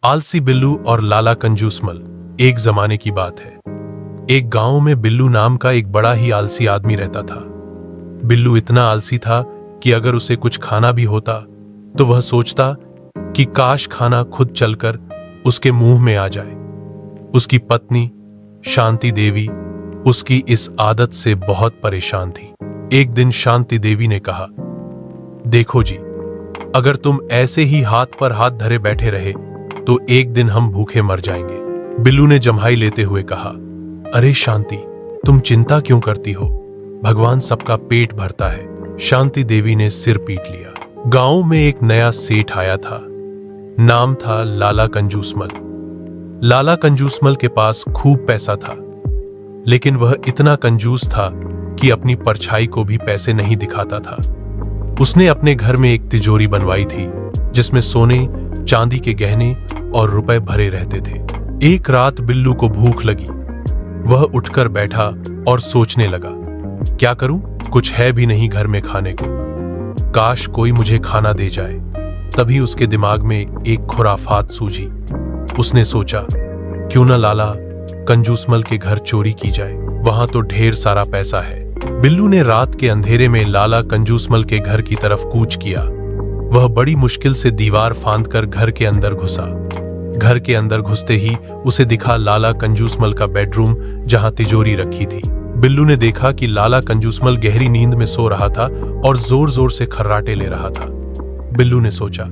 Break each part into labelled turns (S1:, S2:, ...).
S1: आलसी बिल्लू और लाला कंजूसमल। एक जमाने की बात है। एक गांव में बिल्लू नाम का एक बड़ा ही आलसी आदमी रहता था। बिल्लू इतना आलसी था कि अगर उसे कुछ खाना भी होता तो वह सोचता कि काश खाना खुद चलकर उसके मुंह में आ जाए। उसकी पत्नी शांति देवी उसकी इस आदत से बहुत परेशान थी। एक दिन शांति देवी ने कहा, देखो जी, अगर तुम ऐसे ही हाथ पर हाथ धरे बैठे रहे तो एक दिन हम भूखे मर जाएंगे। बिल्लू ने जम्हाई लेते हुए कहा, अरे शांति, तुम चिंता क्यों करती हो? भगवान सबका पेट भरता है। शांति देवी ने सिर पीट लिया। गांव में एक नया सेठ आया था। नाम था लाला कंजूसमल। लाला कंजूसमल के पास खूब पैसा था, लेकिन वह इतना कंजूस था कि अपनी परछाई को भी पैसे नहीं दिखाता था। उसने अपने घर में एक तिजोरी बनवाई थी जिसमें सोने चांदी के गहने और रुपए भरे रहते थे। एक रात बिल्लू को भूख लगी। वह उठकर बैठा और सोचने लगा, क्या करूं? कुछ है भी नहीं घर में खाने को। काश कोई मुझे खाना दे जाए। तभी उसके दिमाग में एक खुराफात सूझी। उसने सोचा, क्यों न लाला कंजूसमल के घर चोरी की जाए, वहां तो ढेर सारा पैसा है। बिल्लू ने रात के अंधेरे में लाला कंजूसमल के घर की तरफ कूच किया। वह बड़ी मुश्किल से दीवार फांदकर घर के अंदर घुसा। घर के अंदर घुसते ही उसे दिखा लाला कंजूसमल का बेडरूम, जहां तिजोरी रखी थी। बिल्लू ने देखा कि लाला कंजूसमल गहरी नींद में सो रहा था और जोर जोर से खर्राटे ले रहा था। बिल्लू ने सोचा,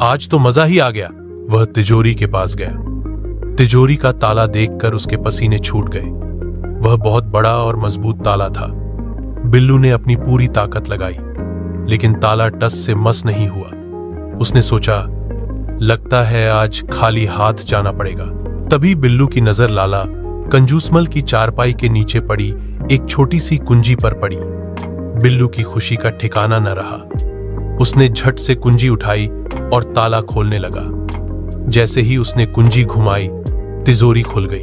S1: आज तो मजा ही आ गया। वह तिजोरी के पास गया। तिजोरी का ताला देखकर उसके पसीने छूट गए। वह बहुत बड़ा और मजबूत ताला था। बिल्लू ने अपनी पूरी ताकत लगाई, लेकिन ताला टस से मस नहीं हुआ। उसने सोचा, लगता है आज खाली हाथ जाना पड़ेगा। तभी बिल्लू की नजर लाला कंजूसमल की चारपाई के नीचे पड़ी एक छोटी सी कुंजी पर पड़ी। बिल्लू की खुशी का ठिकाना न रहा। उसने झट से कुंजी उठाई और ताला खोलने लगा। जैसे ही उसने कुंजी घुमाई, तिजोरी खुल गई।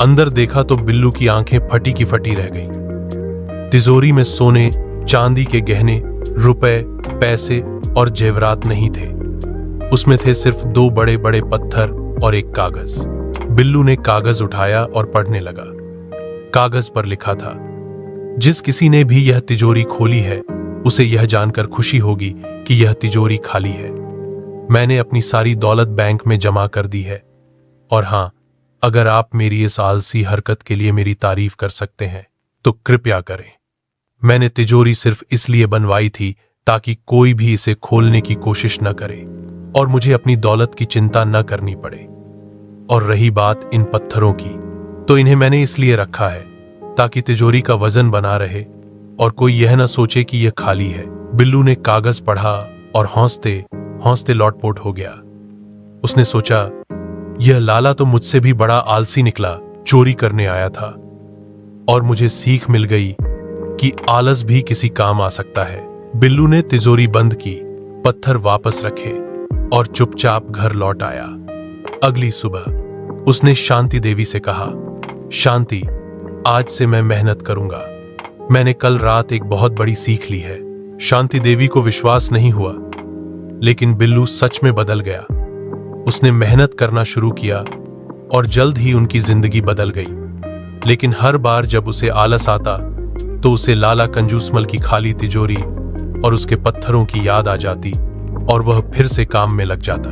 S1: अंदर देखा तो बिल्लू की आंखें फटी की फटी रह गईं। तिजोरी में सोने चांदी के गहने, रुपए, पैसे और जेवरात नहीं थे। उसमें थे सिर्फ दो बड़े बड़े पत्थर और एक कागज। बिल्लू ने कागज उठाया और पढ़ने लगा। कागज पर लिखा था, जिस किसी ने भी यह तिजोरी खोली है उसे यह जानकर खुशी होगी कि यह तिजोरी खाली है। मैंने अपनी सारी दौलत बैंक में जमा कर दी है। और हां, अगर आप मेरी इस आलसी हरकत के लिए मेरी तारीफ कर सकते हैं तो कृपया करें। मैंने तिजोरी सिर्फ इसलिए बनवाई थी ताकि कोई भी इसे खोलने की कोशिश न करे और मुझे अपनी दौलत की चिंता न करनी पड़े। और रही बात इन पत्थरों की, तो इन्हें मैंने इसलिए रखा है ताकि तिजोरी का वजन बना रहे और कोई यह न सोचे कि यह खाली है। बिल्लू ने कागज पढ़ा और हौंसते हौंसते लौटपोट हो गया। उसने सोचा, यह लाला तो मुझसे भी बड़ा आलसी निकला, चोरी करने आया था। और मुझे सीख मिल गई कि आलस भी किसी काम आ सकता है। बिल्लू ने तिजोरी बंद की, पत्थर वापस रखे और चुपचाप घर लौट आया। अगली सुबह उसने शांति देवी से कहा, शांति, आज से मैं मेहनत करूंगा। मैंने कल रात एक बहुत बड़ी सीख ली है। शांति देवी को विश्वास नहीं हुआ, लेकिन बिल्लू सच में बदल गया। उसने मेहनत करना शुरू किया और जल्द ही उनकी जिंदगी बदल गई। लेकिन हर बार जब उसे आलस आता तो उसे लाला कंजूसमल की खाली तिजोरी और उसके पत्थरों की याद आ जाती और वह फिर से काम में लग जाता।